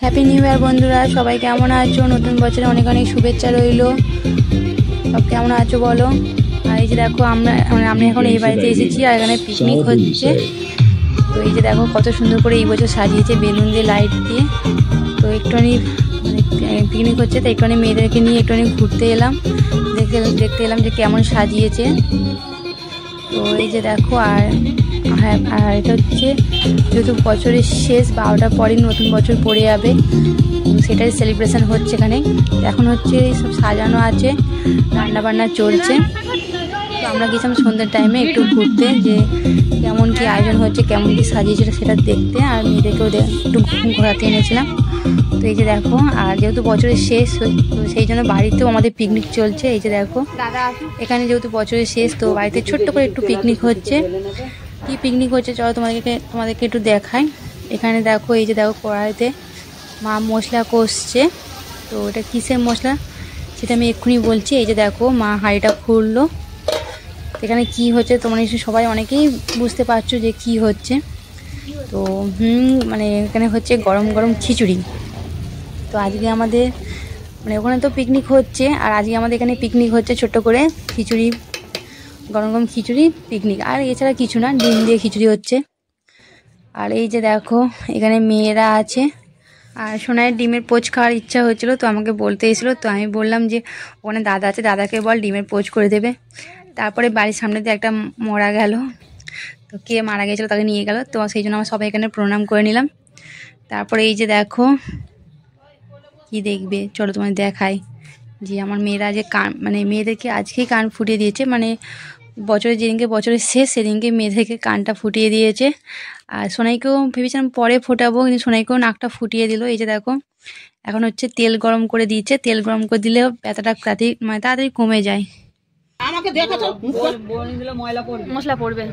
Happy new year বন্ধুরা, সবাই কেমন আছো? নতুন বছরে অনেক অনেক শুভেচ্ছা রইল। সব কেমন আছো বলো। আর এই যে দেখো আমরা এখন এই বাড়িতে এসেছি আর এখানে পিকনিক হচ্ছে। তো এই যে দেখো কত সুন্দর করে এই বছর সাজিয়েছে বেলুন দিয়ে, লাইট দিয়ে। তো একটুখানি পিকনিক হচ্ছে, তো একটুখানি মেয়েদেরকে নিয়ে একটুখানি ঘুরতে এলাম, দেখতে এলাম যে কেমন সাজিয়েছে। তো এই যে দেখো আর এটা হচ্ছে যেহেতু বছরের শেষ, 12টার পরই নতুন বছর পড়ে যাবে, সেটাই সেলিব্রেশন হচ্ছে এখানে। এখন হচ্ছে সব সাজানো আছে, রান্না বান্না চলছে। তো আমরা গেছিলাম সন্ধ্যের টাইমে একটু ঘুরতে, যে কেমন কি আয়োজন হচ্ছে, কেমন কি সাজিয়েছে সেটা দেখতে, আর মেয়েদেরকেও একটু ঘোরাতে এনেছিলাম। তো এই যে দেখো, আর যেহেতু বছরের শেষ, তো সেই জন্য বাড়িতেও আমাদের পিকনিক চলছে। এই যে দেখো এখানে যেহেতু বছরের শেষ, তো বাড়িতে ছোট্ট করে একটু পিকনিক হচ্ছে। কি পিকনিক হচ্ছে চলো তোমাদেরকে একটু দেখাই। এখানে দেখো, এই যে দেখো কড়াইতে মা মশলা কষছে। তো এটা কিসের মশলা সেটা আমি এক্ষুনি বলছি। এই যে দেখো মা হাঁড়িটা খুললো। এখানে কি হচ্ছে তোমরা নিশ্চয়ই সবাই অনেকেই বুঝতে পারছো যে কি হচ্ছে। তো মানে এখানে হচ্ছে গরম গরম খিচুড়ি। তো আজকে আমাদের মানে ওখানে তো পিকনিক হচ্ছে, আর আজকে আমাদের এখানে পিকনিক হচ্ছে ছোট্ট করে খিচুড়ি, গরম গরম খিচুড়ি পিকনিক। আর এছাড়া কিছু না, ডিম দিয়ে খিচুড়ি হচ্ছে। আর এই যে দেখো এখানে মেয়েরা আছে, আর সোনাইয়ের ডিমের পোচ খাওয়ার ইচ্ছা হচ্ছিলো, তো আমাকে বলতে এসেছিলো। তো আমি বললাম যে ওখানে দাদা আছে, দাদাকে বল ডিমের পোচ করে দেবে। তারপরে বাড়ির সামনে দিয়ে একটা মরা গেল, তো কে মারা গেছিলো তাকে নিয়ে গেল, তো সেই জন্য আমরা সবাই এখানে প্রণাম করে নিলাম। তারপরে এই যে দেখো কি দেখবে চলো তোমায় দেখাই, যে আমার মেয়েরা যে মানে মেয়েদেরকে আজকেই কান ফুটিয়ে দিয়েছে। মানে যেদিনকে বছরের শেষ সেদিনকে মেয়েদেরকে কানটা ফুটিয়ে দিয়েছে। আর সোনাইকেও ভেবেছিলাম পরে ফোটাবো, কিন্তু সোনাইকেও নাকটা ফুটিয়ে দিল। এই যে দেখো এখন হচ্ছে তেল গরম করে দিয়েছে, তেল গরম করে দিলে ব্যথাটা তাড়াতাড়ি কমে যায়। আমাকে দেখাতো মশলা পড়বে,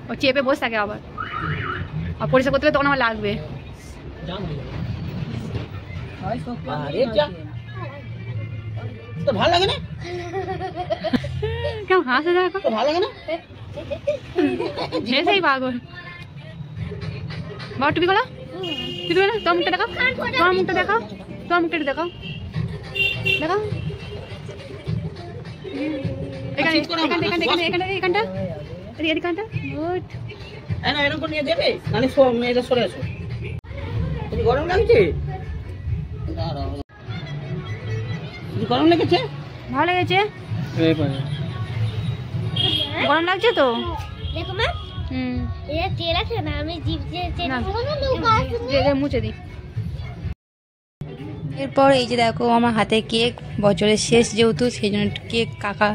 ও চেপে বসে থাকে আবার, আর পরিষ্কার করতে তখন আমার লাগবে। ভালো লাগে না কেমন হাসে, দেখো ভালো লাগে না, হেসেই পাগল। বাবা টুপি গলা, টুপি গলা, তোমার মুখটা দেখাও, তোমার মুখটা দেখাও, তোমার মুখটা দেখাও, দেখাও এখানে এখানটা এখানটা এখানটা গুড। না এরকম করে নিয়ে দেবে, মানে মেয়েটা সরে আসো। গরম লাগছে, গরম লেগেছে, ভালো লেগেছে, গরম লাগছে তো। মুছে দিই। এরপর এই যে দেখো আমার হাতে কেক, বছরের শেষ যেহেতু সেই জন্য কেক কাকা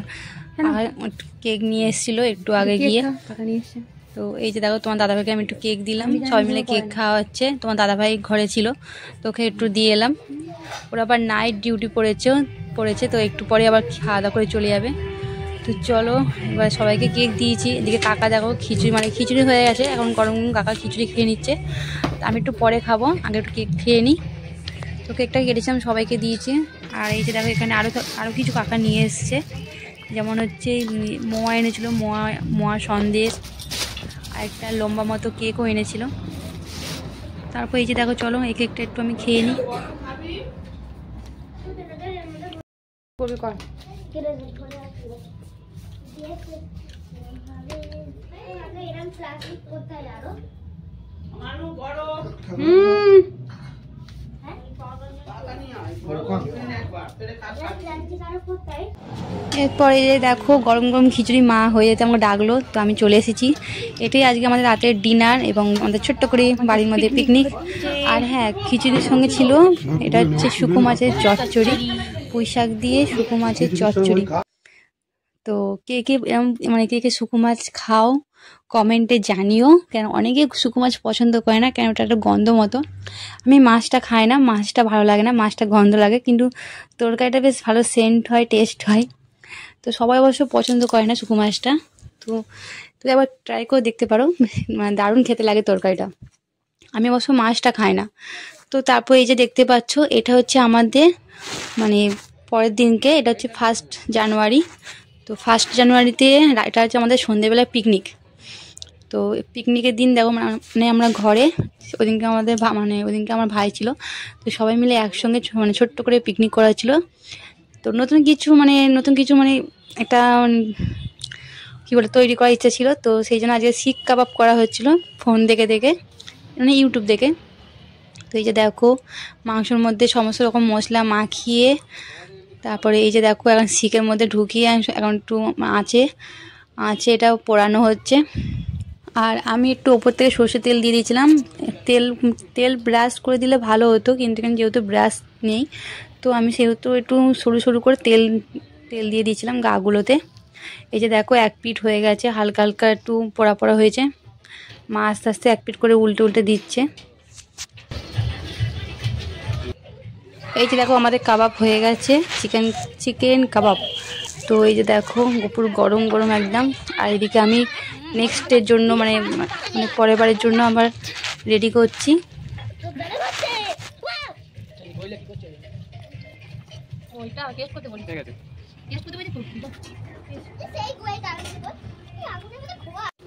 কেক নিয়ে এসেছিলো একটু আগে গিয়ে। তো এই যে দেখো তোমার দাদাভাইকে আমি একটু কেক দিলাম, সবাই মিলে কেক খাওয়া হচ্ছে। তোমার দাদাভাই ঘরে ছিল, তোকে একটু দিয়ে এলাম। ওরা আবার নাইট ডিউটি পড়েছে, তো একটু পরে আবার খাওয়া দাওয়া করে চলে যাবে। তো চলো এবার সবাইকে কেক দিয়েছি। এদিকে কাকা দেখো খিচুড়ি হয়ে গেছে, এখন গরম গরম কাকা খিচুড়ি খেয়ে নিচ্ছে। আমি একটু পরে খাবো, আগে একটু কেক খেয়ে নিই। তো কেকটা কেটেছিলাম, সবাইকে দিয়েছি। আর এই যে দেখো এখানে আরও কিছু কাকা নিয়ে এসছে, যেমন হচ্ছে মোয়া এনেছিল, মোয়া সন্দেশ, আর একটা লম্বা মতো কেকও এনেছিল। তারপর এই যে দেখো চলো এই কেকটা একটু আমি খেয়ে নিই। এরপরে দেখো গরম গরম খিচুড়ি মা হয়ে যেতে আমাকে ডাকলো, তো আমি চলে এসেছি। এটাই আজকে আমাদের রাতের ডিনার এবং আমাদের ছোট্ট করে বাড়ির মধ্যে পিকনিক। আর হ্যাঁ, খিচুড়ির সঙ্গে ছিল এটা হচ্ছে শুকো মাছের চচ্চড়ি, পুঁই শাক দিয়ে শুকো মাছের চচ্চড়ি। তো কে কে শুকো মাছ খাও কমেন্টে জানিও, কেন অনেকে শুকো মাছ পছন্দ করে না, কেন ওটা একটা গন্ধ মতো। আমি মাছটা খাই না, মাছটা ভালো লাগে না, মাছটা গন্ধ লাগে, কিন্তু তরকারিটা বেশ ভালো সেন্ট হয়, টেস্ট হয়। তো সবাই অবশ্য পছন্দ করে না শুকো মাছটা। তো তুই একবার ট্রাই করে দেখতে পারো, মানে দারুণ খেতে লাগে তরকারিটা। আমি অবশ্য মাছটা খাই না। তো তারপর এই যে দেখতে পাচ্ছ, এটা হচ্ছে আমাদের মানে পরের দিনকে, এটা হচ্ছে 1 জানুয়ারি। তো 1 জানুয়ারিতে এটা হচ্ছে আমাদের সন্ধ্যেবেলায় পিকনিক। তো পিকনিকের দিন দেখো মানে আমরা ঘরে ওদিনকে ওদিনকে আমার ভাই ছিল, তো সবাই মিলে একসঙ্গে মানে ছোট্ট করে পিকনিক করা ছিল। তো নতুন কিছু মানে একটা কী বলে তৈরি করার ইচ্ছা ছিল, তো সেই জন্য আজকে শিক কাবাব করা হচ্ছিল ফোন দেখে মানে ইউটিউব দেখে। তো এই যে দেখো মাংসর মধ্যে সমস্ত রকম মশলা মাখিয়ে তারপরে এই যে দেখো এখন শিকের মধ্যে ঢুকিয়ে এখন একটু আঁচে এটা পোড়ানো হচ্ছে। আর আমি একটু ওপর থেকে সর্ষের তেল দিয়ে দিয়েছিলাম। তেল ব্রাশ করে দিলে ভালো হতো, কিন্তু এখানে যেহেতু ব্রাশ নেই তো আমি সেহেতু একটু সরু সরু করে তেল দিয়ে দিয়েছিলাম গাগুলোতে। এই যে দেখো এক পিঠ হয়ে গেছে, হালকা হালকা একটু পোড়া হয়েছে। মা আস্তে আস্তে এক পিঠ করে উল্টে দিচ্ছে। এই যে দেখো আমাদের কাবাব হয়ে গেছে, চিকেন কাবাব। তো এই যে দেখো পুরো গরম গরম একদম। আর এদিকে আমি নেক্সটের জন্য মানে পরের বারের জন্য আবার রেডি করছি।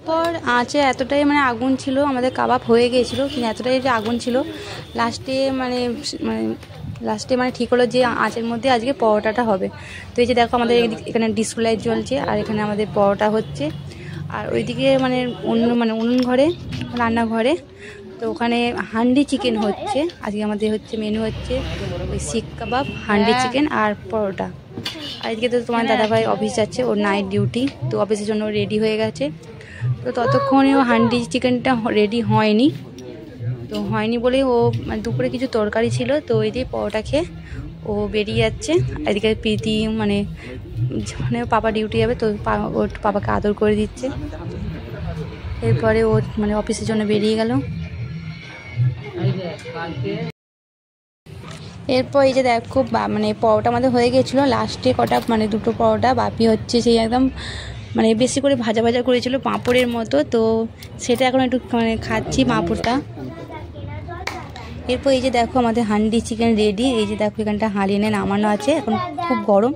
পর আঁচে এতটাই মানে আগুন ছিল, আমাদের কাবাব হয়ে গিয়েছিল কিন্তু এতটাই যে আগুন ছিল লাস্টে মানে ঠিক হলো যে আঁচের মধ্যে আজকে পরোটাটা হবে। তো এই যে দেখো আমাদের এখানে ডিস্কো লাইট জ্বলছে আর এখানে আমাদের পরোটা হচ্ছে। আর ওইদিকে মানে উনুন ঘরে রান্নাঘরে তো ওখানে হান্ডি চিকেন হচ্ছে। আজকে আমাদের মেনু হচ্ছে ওই শিক কাবাব, হান্ডি চিকেন আর পরোটা। আর এদিকে তো তোমার দাদাভাই অফিস যাচ্ছে, ওর নাইট ডিউটি, তো অফিসের জন্য রেডি হয়ে গেছে। তো ততক্ষণেও হান্ডি চিকেনটা রেডি হয়নি, তো হয়নি বলে ও দুপুরে কিছু তরকারি ছিল, তো ওই দিয়ে পরোটা খেয়ে ও বেরিয়ে যাচ্ছে। এদিকে প্রীতি মানে পাপা ডিউটি যাবে, তো ওর পাপাকে আদর করে দিচ্ছে। এরপরে ও মানে অফিসের জন্য বেরিয়ে গেল। এরপর এই যে দেখো মানে পরোটা আমাদের হয়ে গেছিলো, লাস্টে কটা মানে দুটো পরোটা বাপি হচ্ছে, সেই একদম মানে বেশি করে ভাজা করেছিল পাঁপড়ের মতো, তো সেটা এখন একটু মানে খাচ্ছি পাঁপড়টা। এরপর এই যে দেখো আমাদের হান্ডি চিকেন রেডি। এই যে দেখো এখানটা হাঁড়ি এনে নামানো আছে, এখন খুব গরম।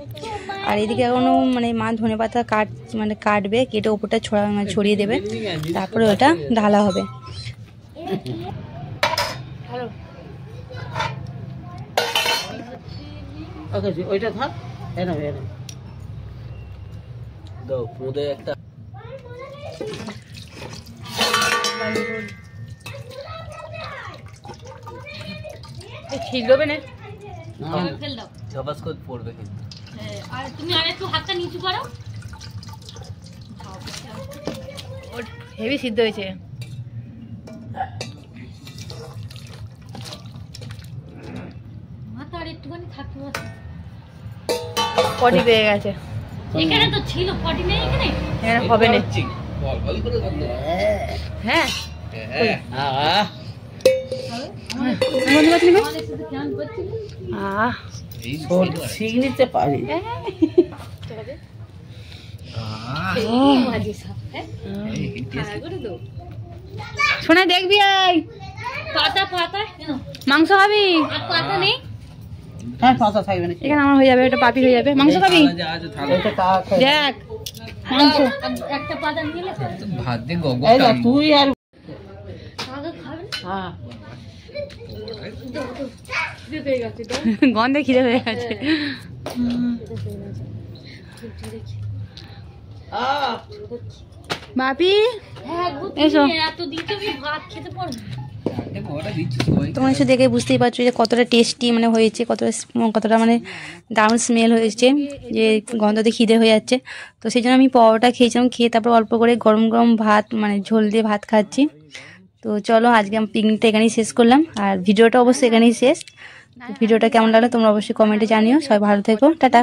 আর এদিকে এখনও মানে মা ধনেপাতা কাটবে, কেটে ওপরটা ছড়িয়ে দেবে, তারপরে ওটা ঢালা হবে। ওইটা থাক, দাও মুদে একটা ঠিক হবে না, ফেল দাও, ঝপাস করে পড়বে কিন্তু। আর তুমি আরেকটু হাতটা নিচু করো। হেভি সিদ্ধ হয়েছে। মাথা আর একটুখানি থাকতে পটি পেয়ে গেছে। এখানে তো ছিল, পটি নেই এখানে, এখানে হবে না। বল করে হ্যাঁ নিতে পারি। শোনা দেখবি পাতা মাংস খাবি? পাতা নেই, হ্যাঁ পাতা থাকবে না, এখানে আমার হয়ে যাবে, এটা পাপি হয়ে যাবে। মাংস খাবি? দেখ মাংস একটা পাতা নিলে ভাত দিয়ে তুই আর গন্ধে খিদে হয়ে গেছে। বাপি এসো, তোমার এসে দেখে বুঝতেই পারছো যে কতটা টেস্টি মানে হয়েছে, কতটা মানে দারুণ স্মেল হয়েছে, যে গন্ধতে খিদে হয়ে যাচ্ছে। তো সেই জন্য আমি পরোটা খেয়েছিলাম, খেয়ে তারপর অল্প করে গরম গরম ভাত মানে ঝোল দিয়ে ভাত খাচ্ছি। তো চলো আজকে আমি পিকনিকটা এখানেই শেষ করলাম, আর ভিডিওটা অবশ্যই এখানেই শেষ। ভিডিওটা কেমন লাগলো তোমরা অবশ্যই কমেন্টে জানিও। সবাই ভালো থেকো, টাটা।